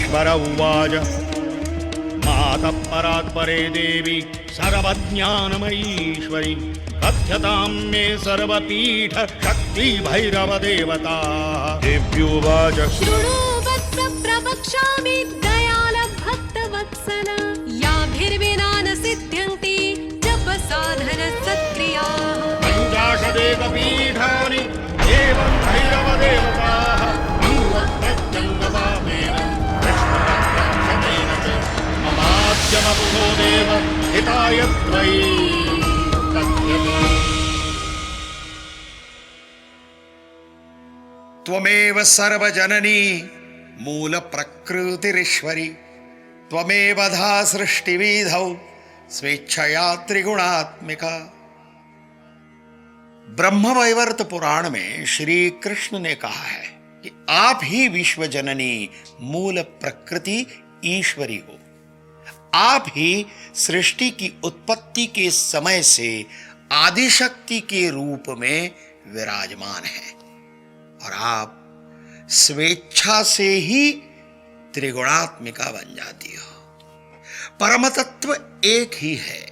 ईश्वर उवाच मातः परात् परे देवी सर्वज्ञानमयीश्वरी कथ्यतां मे सर्वपीठ शक्ति भैरव देवता। देव्युवाच शृणु वत्स प्रवक्ष्यामि दयाल भक्तवत्सल याभिर्विना न सिद्ध्यन्ति जप साधन सत्क्रियाः। पञ्चाशदेव पीठानि एवं भैरव देवताः अंगप्रत्यङ्गपामेन कृष्णरक्षतेन च ममाद्यमब्धो देव हिताय त्वयि कथ्यते। त्वमेव सर्वजननी मूल प्रकृतिरीश्वरी त्वमेव धा सृष्टिविधौ स्वेच्छया त्रिगुणात्मिका। ब्रह्मवैवर्त पुराण में श्री कृष्ण ने कहा है कि आप ही विश्व जननी मूल प्रकृति ईश्वरी हो। आप ही सृष्टि की उत्पत्ति के समय से आदिशक्ति के रूप में विराजमान हैं और आप स्वेच्छा से ही त्रिगुणात्मिका बन जाती हो। परम तत्व एक ही है।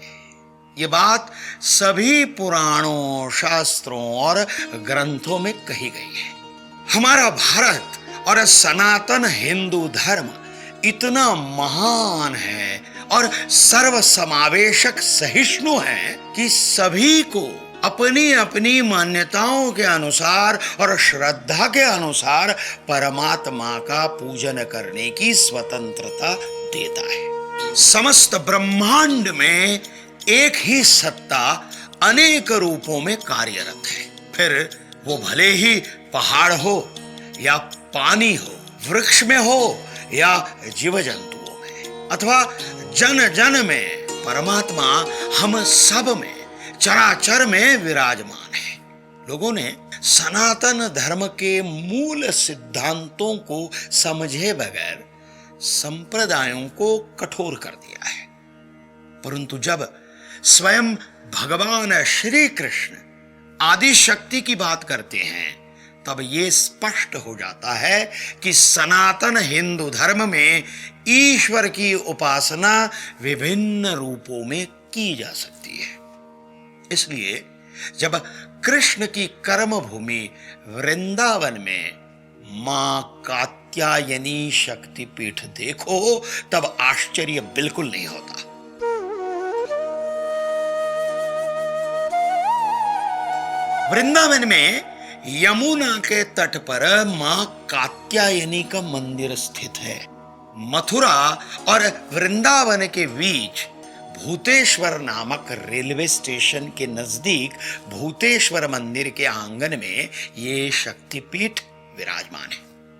ये बात सभी पुराणों, शास्त्रों और ग्रंथों में कही गई है। हमारा भारत और सनातन हिंदू धर्म इतना महान है और सर्वसमावेशक सहिष्णु है कि सभी को अपनी अपनी मान्यताओं के अनुसार और श्रद्धा के अनुसार परमात्मा का पूजन करने की स्वतंत्रता देता है। समस्त ब्रह्मांड में एक ही सत्ता अनेक रूपों में कार्यरत है। फिर वो भले ही पहाड़ हो या पानी हो, वृक्ष में हो या जीव जंतुओं में, अथवा जन जन में परमात्मा हम सब में चराचर में विराजमान है। लोगों ने सनातन धर्म के मूल सिद्धांतों को समझे बगैर संप्रदायों को कठोर कर दिया है, परंतु जब स्वयं भगवान श्री कृष्ण आदि शक्ति की बात करते हैं तब ये स्पष्ट हो जाता है कि सनातन हिंदू धर्म में ईश्वर की उपासना विभिन्न रूपों में की जा सकती है। इसलिए जब कृष्ण की कर्म भूमि वृंदावन में मां कात्यायनी शक्तिपीठ देखो तब आश्चर्य बिल्कुल नहीं होता। वृंदावन में यमुना के तट पर मां कात्यायनी का मंदिर स्थित है। मथुरा और वृंदावन के बीच भूतेश्वर नामक रेलवे स्टेशन के नजदीक भूतेश्वर मंदिर के आंगन में ये शक्तिपीठ विराजमान है,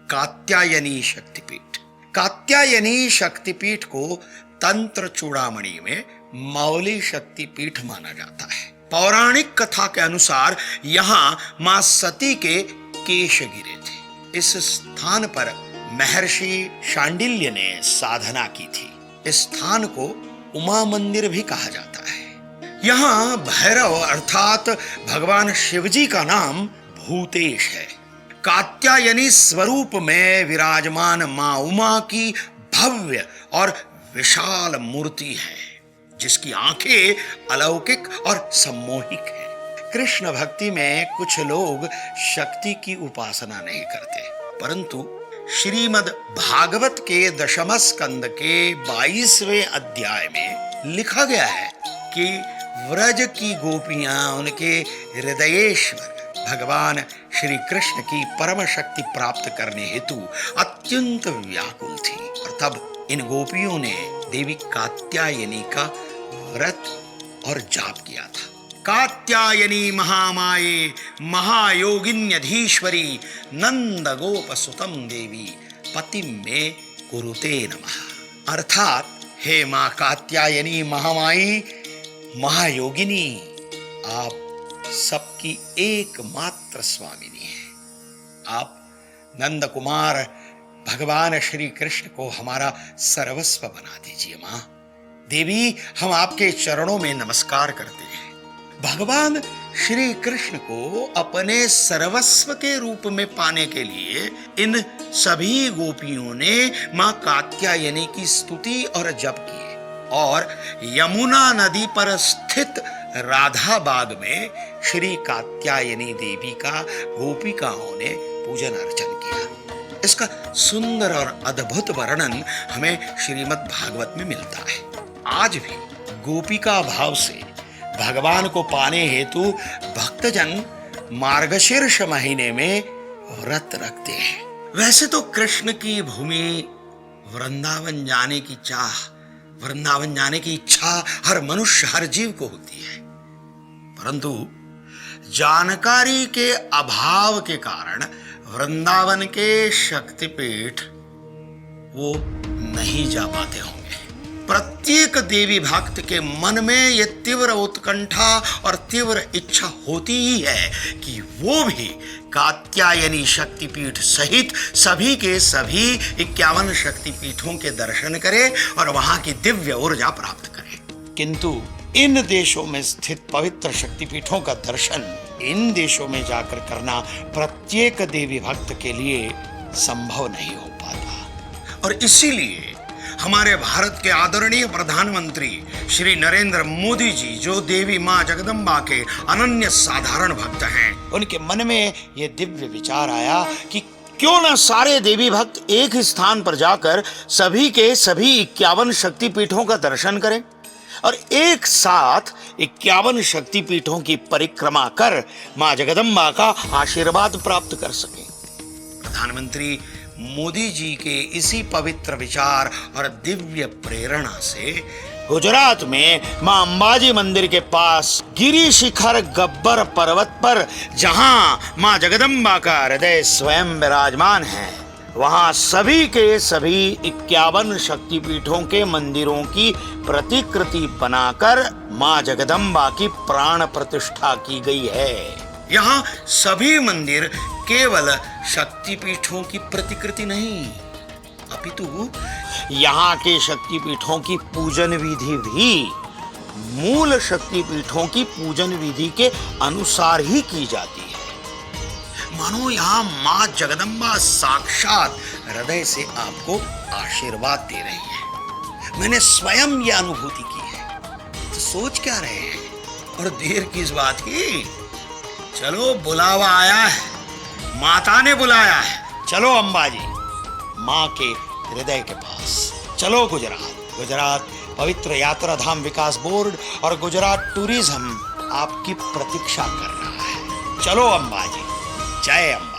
कात्यायनी शक्तिपीठ। कात्यायनी शक्तिपीठ को तंत्र चूड़ामणि में मौली शक्तिपीठ माना जाता है। पौराणिक कथा के अनुसार यहां मां सती के केश गिरे थे। इस स्थान पर महर्षि शांडिल्य ने साधना की थी। इस स्थान को उमा मंदिर भी कहा जाता है। यहां भैरव अर्थात भगवान शिवजी का नाम भूतेश है। कात्यायनी स्वरूप में विराजमान मां उमा की भव्य और विशाल मूर्ति है, जिसकी आंखें अलौकिक और सम्मोहिक हैं। कृष्ण भक्ति में कुछ लोग शक्ति की उपासना नहीं करते, परंतु श्रीमद् भागवत के दशम स्कंद के 22वें अध्याय में लिखा गया है कि व्रज की गोपियां उनके हृदयेश्वर भगवान श्री कृष्ण की परम शक्ति प्राप्त करने हेतु अत्यंत व्याकुल थी और तब इन गोपियों ने देवी कात्यायनी का व्रत और जाप किया था। कात्यायनी महामाये महायोगिन्यधीश्वरी नंद गोप सुतम देवी पति में कुरुते नमः। अर्थात हे मां कात्यायनी महामाई महायोगिनी, आप सबकी एकमात्र स्वामिनी है। आप नंद कुमार भगवान श्री कृष्ण को हमारा सर्वस्व बना दीजिए मां। देवी, हम आपके चरणों में नमस्कार करते हैं। भगवान श्री कृष्ण को अपने सर्वस्व के रूप में पाने के लिए इन सभी गोपियों ने मां कात्यायनी की स्तुति और जप किए और यमुना नदी पर स्थित राधा बाग में श्री कात्यायनी देवी का गोपिकाओं ने पूजन अर्चन किया। इसका सुंदर और अद्भुत वर्णन हमें श्रीमद् भागवत में मिलता है। आज भी गोपिका भाव से भगवान को पाने हेतु भक्तजन मार्गशीर्ष महीने में व्रत रखते हैं। वैसे तो कृष्ण की भूमि वृंदावन जाने की चाह, वृंदावन जाने की इच्छा हर मनुष्य, हर जीव को होती है, परंतु जानकारी के अभाव के कारण वृंदावन के शक्तिपीठ वो नहीं जा पाते होंगे। प्रत्येक देवी भक्त के मन में यह तीव्र उत्कंठा और तीव्र इच्छा होती ही है कि वो भी कात्यायनी शक्तिपीठ सहित सभी के सभी 51 शक्तिपीठों के दर्शन करे और वहां की दिव्य ऊर्जा प्राप्त करे। किंतु इन देशों में स्थित पवित्र शक्तिपीठों का दर्शन इन देशों में जाकर करना प्रत्येक देवी भक्त के लिए संभव नहीं हो पाता। और इसीलिए हमारे भारत के आदरणीय प्रधानमंत्री श्री नरेंद्र मोदी जी, जो देवी मां जगदम्बा के अनन्य साधारण भक्त हैं, उनके मन में यह दिव्य विचार आया कि क्यों न सारे देवी भक्त एक ही स्थान पर जाकर सभी के सभी 51 शक्तिपीठों का दर्शन करें और एक साथ 51 शक्तिपीठों की परिक्रमा कर मां जगदम्बा का आशीर्वाद प्राप्त कर सकें। प्रधानमंत्री मोदी जी के इसी पवित्र विचार और दिव्य प्रेरणा से गुजरात में मां अंबाजी मंदिर के पास गिरी शिखर गब्बर पर्वत पर, जहां मां जगदम्बा का हृदय स्वयं विराजमान है, वहां सभी के सभी 51 शक्तिपीठों के मंदिरों की प्रतिकृति बनाकर मां जगदम्बा की प्राण प्रतिष्ठा की गई है। यहाँ सभी मंदिर केवल शक्तिपीठों की प्रतिकृति नहीं, अपितु यहाँ के शक्तिपीठों की पूजन विधि भी मूल शक्तिपीठों की पूजन विधि के अनुसार ही की जाती है। मानो यहाँ मां जगदम्बा साक्षात हृदय से आपको आशीर्वाद दे रही है। मैंने स्वयं यह अनुभूति की है। तो सोच क्या रहे हैं और देर किस बात की? चलो, बुलावा आया है, माता ने बुलाया है। चलो अंबाजी, मां के हृदय के पास चलो। गुजरात पवित्र यात्रा धाम विकास बोर्ड और गुजरात टूरिज्म आपकी प्रतीक्षा कर रहा है। चलो अंबाजी, जय अंबा।